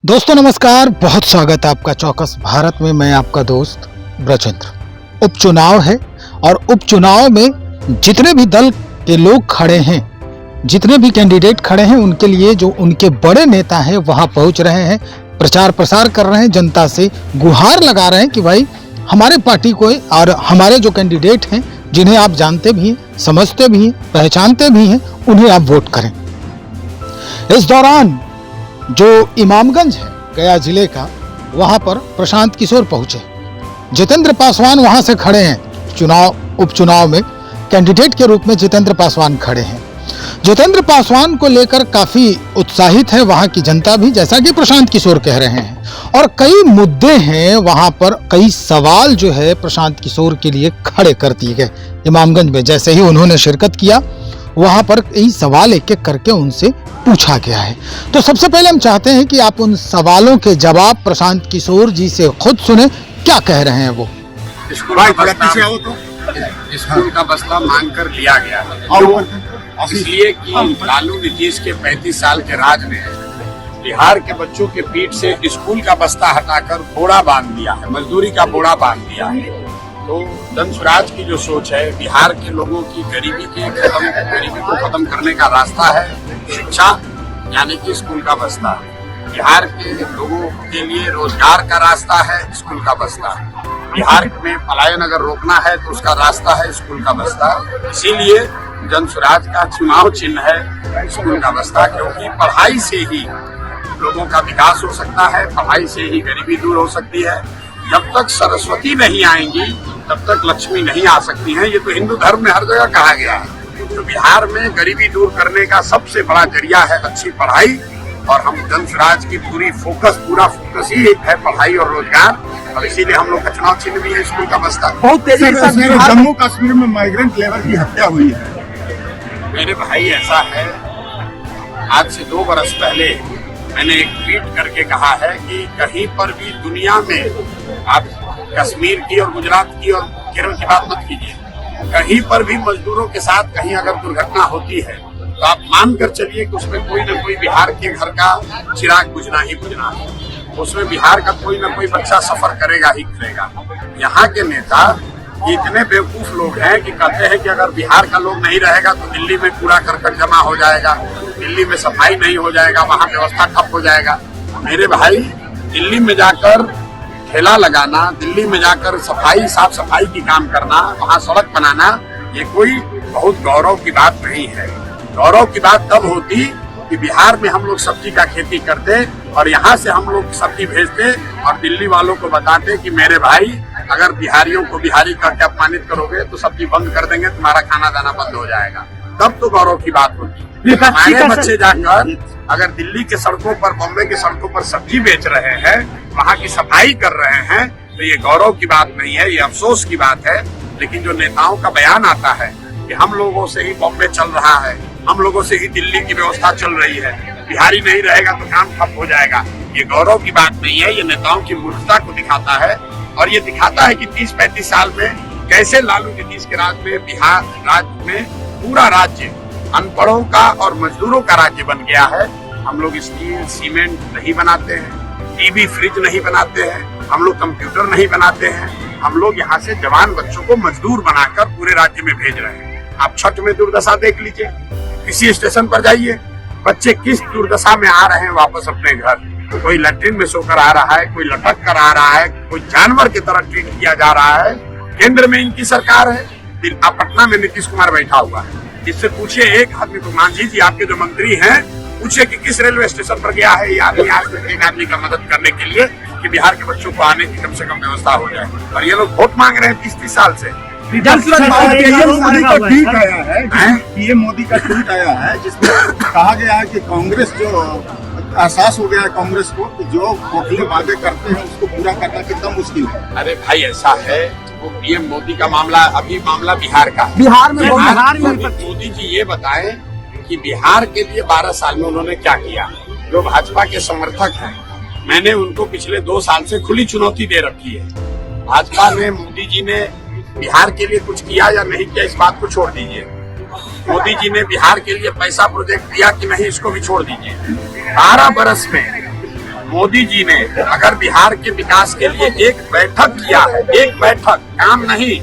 दोस्तों नमस्कार, बहुत स्वागत है आपका चौकस भारत में। मैं आपका दोस्त ब्रजेंद्र। उपचुनाव है और उपचुनाव में जितने भी दल के लोग खड़े हैं, जितने भी कैंडिडेट खड़े हैं, उनके लिए जो उनके बड़े नेता हैं वहां पहुंच रहे हैं, प्रचार प्रसार कर रहे हैं, जनता से गुहार लगा रहे हैं कि भाई हमारे पार्टी को और हमारे जो कैंडिडेट हैं, जिन्हें आप जानते भी हैं, समझते भी हैं, पहचानते भी हैं, उन्हें आप वोट करें। इस दौरान जो इमामगंज है गया जिले का, वहां पर प्रशांत किशोर पहुंचे। जितेंद्र पासवान वहां से खड़े हैं। उपचुनाव में कैंडिडेट के रूप में जितेंद्र पासवान खड़े हैं। जितेंद्र पासवान को लेकर काफी उत्साहित है वहां की जनता भी, जैसा कि प्रशांत किशोर कह रहे हैं। और कई मुद्दे हैं वहां पर, कई सवाल जो है प्रशांत किशोर के लिए खड़े कर दिए गए। इमामगंज में जैसे ही उन्होंने शिरकत किया, वहां पर कई सवाल एक एक करके उनसे पूछा गया है। तो सबसे पहले हम चाहते हैं कि आप उन सवालों के जवाब प्रशांत किशोर जी से खुद सुने, क्या कह रहे हैं वो। स्कूल का बस्ता मांग कर लिया गया है, इसलिए कि लालू नीतीश के 35 साल के राज में बिहार के बच्चों के पीठ से स्कूल का बस्ता हटाकर बोरा बांध दिया है, मजदूरी का बोरा बांध दिया है। तो जन स्वराज की जो सोच है, बिहार के लोगों की गरीबी को खत्म करने का रास्ता है शिक्षा, यानी कि स्कूल का बस्ता। बिहार के लोगों के लिए रोजगार का रास्ता है स्कूल का बस्ता। बिहार में पलायन अगर रोकना है तो उसका रास्ता है स्कूल का बस्ता। इसीलिए जन स्वराज का चुनाव चिन्ह है स्कूल का बस्ता, क्योंकि पढ़ाई से ही लोगों का विकास हो सकता है, पढ़ाई से ही गरीबी दूर हो सकती है। जब तक सरस्वती नहीं आएंगी तब तक लक्ष्मी नहीं आ सकती हैं। ये तो हिंदू धर्म में हर जगह कहा गया है। तो बिहार में गरीबी दूर करने का सबसे बड़ा जरिया है अच्छी पढ़ाई, और हम जन स्वराज की पूरा फोकस ही है पढ़ाई और रोजगार, और इसीलिए हम लोग का चुनाव चिन्ह भी है स्कूल का बस्ता। बहुत तेजी से जम्मू कश्मीर में माइग्रेंट लेबर की हत्या हुई है। मेरे भाई, ऐसा है, आज से 2 बरस पहले मैंने एक ट्वीट करके कहा है कि कहीं पर भी दुनिया में आप कश्मीर की और गुजरात की और केरल की बात मत कीजिए, कहीं पर भी मजदूरों के साथ कहीं अगर दुर्घटना होती है तो आप मान कर चलिए कि उसमें कोई न कोई बिहार के घर का चिराग बुझना ही बुझना है। उसमें बिहार का कोई न कोई बच्चा सफर करेगा ही करेगा। यहाँ के नेता इतने बेवकूफ लोग हैं कि कहते हैं कि अगर बिहार का लोग नहीं रहेगा तो दिल्ली में कूड़ा करकट जमा हो जाएगा, दिल्ली में सफाई नहीं हो जाएगा, वहाँ व्यवस्था ठप हो जाएगा। मेरे भाई, दिल्ली में जाकर ठेला लगाना, दिल्ली में जाकर साफ सफाई की काम करना, वहाँ सड़क बनाना, ये कोई बहुत गौरव की बात नहीं है। गौरव की बात तब होती कि बिहार में हम लोग सब्जी का खेती करते और यहाँ से हम लोग सब्जी भेजते और दिल्ली वालों को बताते कि मेरे भाई, अगर बिहारियों को बिहारी करके अपमानित करोगे तो सब्जी बंद कर देंगे, तुम्हारा खाना दाना बंद हो जाएगा। तब तो गौरव की बात होती। हमारे बच्चे जाकर अगर दिल्ली के सड़कों पर, बम्बई के सड़कों पर सब्जी बेच रहे हैं, वहाँ की सफाई कर रहे हैं, तो ये गौरव की बात नहीं है, ये अफसोस की बात है। लेकिन जो नेताओं का बयान आता है कि हम लोगों से ही बॉम्बे चल रहा है, हम लोगों से ही दिल्ली की व्यवस्था चल रही है, बिहारी नहीं रहेगा तो काम ठप हो जाएगा, ये गौरव की बात नहीं है। ये नेताओं की मूर्खता को दिखाता है, और ये दिखाता है कि 30-35 साल में कैसे लालू नीतीश के राज में बिहार राज्य में पूरा राज्य अनपढ़ों का और मजदूरों का राज्य बन गया है। हम लोग स्टील सीमेंट नहीं बनाते हैं, टीवी फ्रिज नहीं बनाते हैं, हम लोग कंप्यूटर नहीं बनाते हैं, हम लोग यहाँ से जवान बच्चों को मजदूर बनाकर पूरे राज्य में भेज रहे हैं। आप छठ में दुर्दशा देख लीजिए, किसी स्टेशन पर जाइए, बच्चे किस दुर्दशा में आ रहे हैं वापस अपने घर। कोई लैट्रिन में सोकर आ रहा है, कोई लटक कर आ रहा है, कोई जानवर की तरह ट्रीट किया जा रहा है। केंद्र में इनकी सरकार है, पटना में नीतीश कुमार बैठा हुआ है। इससे पूछिए एक आदमी को, मांझी जी आपके जो मंत्री हैं, पूछिए कि किस रेलवे स्टेशन पर गया है ये आदमी आज तक एक आदमी का मदद करने के लिए कि बिहार के बच्चों को आने की कम से कम व्यवस्था हो जाए। और ये लोग वोट मांग रहे हैं 30-30 साल से। मोदी का ट्वीट आया है, पीएम मोदी का ट्वीट आया है, जिसमें कहा गया है कि कांग्रेस जो एहसास हो गया है कांग्रेस को कि जो खोखले वादे करते हैं उसको पूरा करना कितना मुश्किल है। अरे भाई, ऐसा है, वो पीएम मोदी का मामला, अभी मामला बिहार का है। बिहार में मोदी जी ये बताएं कि बिहार के लिए 12 साल में उन्होंने क्या किया। जो भाजपा के समर्थक हैं, मैंने उनको पिछले 2 साल से खुली चुनौती दे रखी है। भाजपा ने, मोदी जी ने बिहार के लिए कुछ किया या नहीं किया, इस बात को छोड़ दीजिए। मोदी जी ने बिहार के लिए पैसा प्रोजेक्ट दिया कि नहीं, इसको भी छोड़ दीजिए। 12 बरस में मोदी जी ने अगर बिहार के विकास के लिए एक बैठक किया है, एक बैठक, काम नहीं,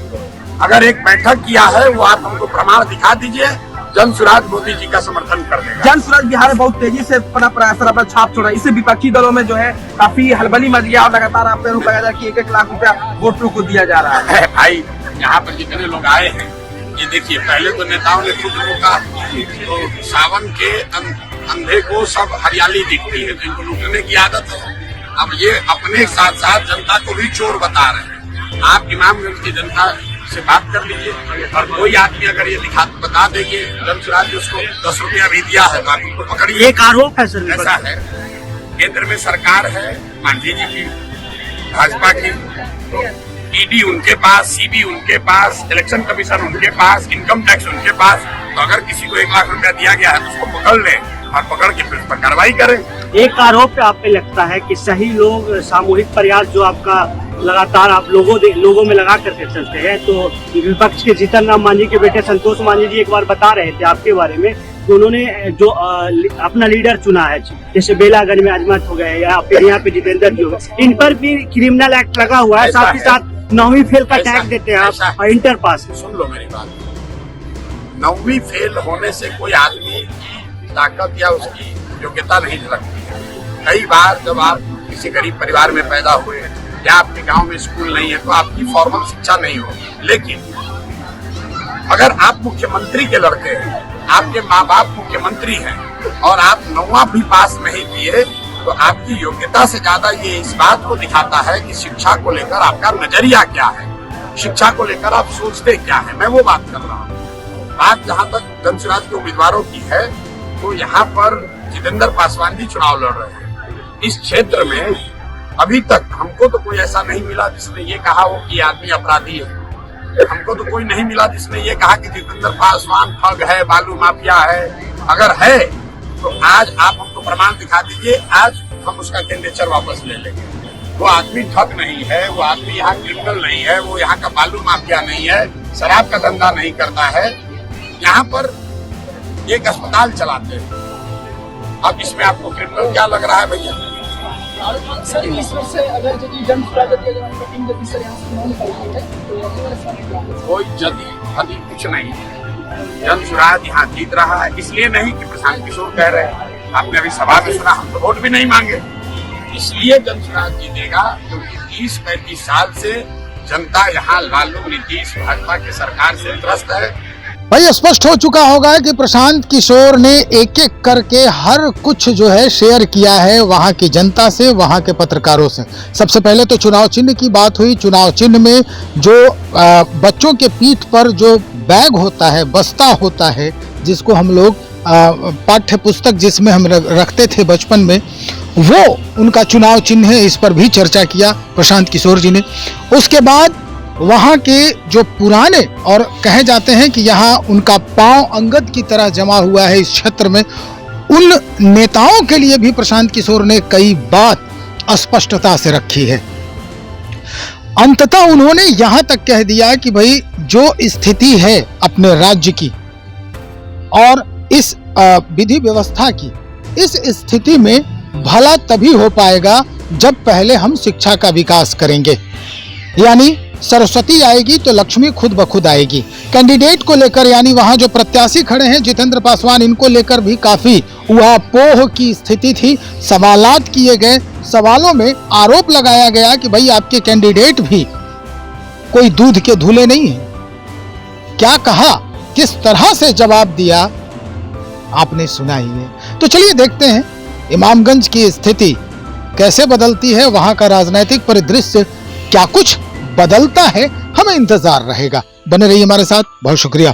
अगर एक बैठक किया है, वो आप हमको प्रमाण दिखा दीजिए, जन सुराज मोदी जी का समर्थन कर देगा। जन सुराज बिहार में बहुत तेजी से अपना छाप छोड़ा, इससे विपक्षी दलों में जो है काफी हलबली मच गया और लगातार आप कह जा कि 1-1 लाख रुपया वोटरों को दिया जा रहा है। भाई यहाँ पर जितने लोग आए हैं, ये देखिए, पहले तो नेताओं ने खुद रोका, तो सावन के अंधे को सब हरियाली दिखती है, जिनको लूटने की आदत है। अब ये अपने साथ साथ जनता को भी चोर बता रहे हैं। आप इमामगंज की जनता से बात कर लीजिए, और कोई आदमी अगर ये बता देंगे जन सुराज उसको 10 रुपया भी दिया है तो आप उनको पकड़िए। एक आरोप है सर, ऐसा है, केंद्र में सरकार है मांझी जी की, भाजपा की, तो ईडी उनके पास, सीबी उनके पास, इलेक्शन कमीशन उनके पास, इनकम टैक्स उनके पास। तो अगर किसी को 1 लाख रुपया दिया गया है तो उसको पकड़ ले और पकड़ के फिर उस पर कार्रवाई करें। एक आरोप पे आप पे लगता है कि सही लोग, सामूहिक प्रयास जो आपका लगातार आप लोगों में लगा करके चलते हैं, तो विपक्ष के जीतन राम मांझी के बेटे संतोष मांझी जी एक बार बता रहे थे आपके बारे में, तो उन्होंने जो अपना लीडर चुना है, जैसे बेलागंज में अजमत हो गए या फिर यहाँ पे जितेंद्र जी हो गए, इन पर भी क्रिमिनल एक्ट लगा हुआ है, साथ ही साथ 9वीं फेल का टैग देते हैं आप और इंटर पास। सुन लो मेरी बात, 9वीं फेल होने से कोई आदमी की ताकत या उसकी योग्यता नहीं झलकती है। कई बार जब आप किसी गरीब परिवार में पैदा हुए या आपके गांव में स्कूल नहीं है तो आपकी फॉर्मल शिक्षा नहीं हो, लेकिन अगर आप मुख्यमंत्री के लड़के हैं, आपके माँ बाप मुख्यमंत्री हैं और आप 9वां भी पास नहीं किए, तो आपकी योग्यता से ज्यादा ये इस बात को दिखाता है कि शिक्षा को लेकर आपका नजरिया क्या है, शिक्षा को लेकर आप सोचते क्या है। मैं वो बात कर रहा हूँ। बात जहाँ तक जन सुराज के उम्मीदवारों की है, तो यहाँ पर जितेंद्र पासवान जी चुनाव लड़ रहे हैं। इस क्षेत्र में अभी तक हमको तो कोई ऐसा नहीं मिला जिसने ये कहा हो कि आदमी अपराधी है। हमको तो कोई नहीं मिला जिसने ये कहा कि जितेंद्र पासवान ठग है, बालू माफिया है। अगर है तो आज आप हमको प्रमाण दिखा दीजिए, आज हम उसका कैंडिडेचर वापस ले लेंगे। वो आदमी ठग नहीं है, वो आदमी यहाँ क्रिमिनल नहीं है, वो यहाँ का बालू माफिया नहीं है, शराब का धंधा नहीं करता है, यहाँ पर एक अस्पताल चलाते हैं। अब इसमें आपको क्रिमिनल क्या लग रहा है भैया? कोई जदी हदी कुछ नहीं है। जन सुराज यहाँ जीत रहा है, इसलिए नहीं कि प्रशांत किशोर कह रहे हैं, आपने अभी सभा में सुना, हम तो वोट भी नहीं मांगे, इसलिए जन सुराज जीतेगा क्योंकि 30-35 साल से जनता यहाँ लालू, नीतीश, भाजपा की सरकार से त्रस्त है। भाई स्पष्ट हो चुका होगा कि प्रशांत किशोर ने एक एक करके हर कुछ जो है शेयर किया है वहां की जनता से, वहां के पत्रकारों से। सबसे पहले तो चुनाव चिन्ह की बात हुई। चुनाव चिन्ह में जो बच्चों के पीठ पर जो बैग होता है, बस्ता होता है, जिसको हम लोग पाठ्य पुस्तक जिसमें हम रखते थे बचपन में, वो उनका चुनाव चिन्ह है। इस पर भी चर्चा किया प्रशांत किशोर जी ने। उसके बाद वहाँ के जो पुराने, और कहे जाते हैं कि यहाँ उनका पांव अंगद की तरह जमा हुआ है इस क्षेत्र में, उन नेताओं के लिए भी प्रशांत किशोर ने कई बात स्पष्टता से रखी है। अंततः उन्होंने यहाँ तक कह दिया कि भाई जो स्थिति है अपने राज्य की और इस विधि व्यवस्था की, इस स्थिति में भला तभी हो पाएगा जब पहले हम शिक्षा का विकास करेंगे। यानी सरस्वती आएगी तो लक्ष्मी खुद ब खुद आएगी। कैंडिडेट को लेकर, यानी वहां जो प्रत्याशी खड़े हैं जितेंद्र पासवान, इनको लेकर भी काफी उहापोह की स्थिति थी। सवालात किए गए, सवालों में आरोप लगाया गया कि भाई आपके कैंडिडेट भी कोई दूध के धुले नहीं है। क्या कहा, किस तरह से जवाब दिया, आपने सुना ही है। तो चलिए देखते हैं इमामगंज की स्थिति कैसे बदलती है, वहां का राजनीतिक परिदृश्य क्या कुछ बदलता है, हमें इंतजार रहेगा। बने रहिए हमारे साथ। बहुत शुक्रिया।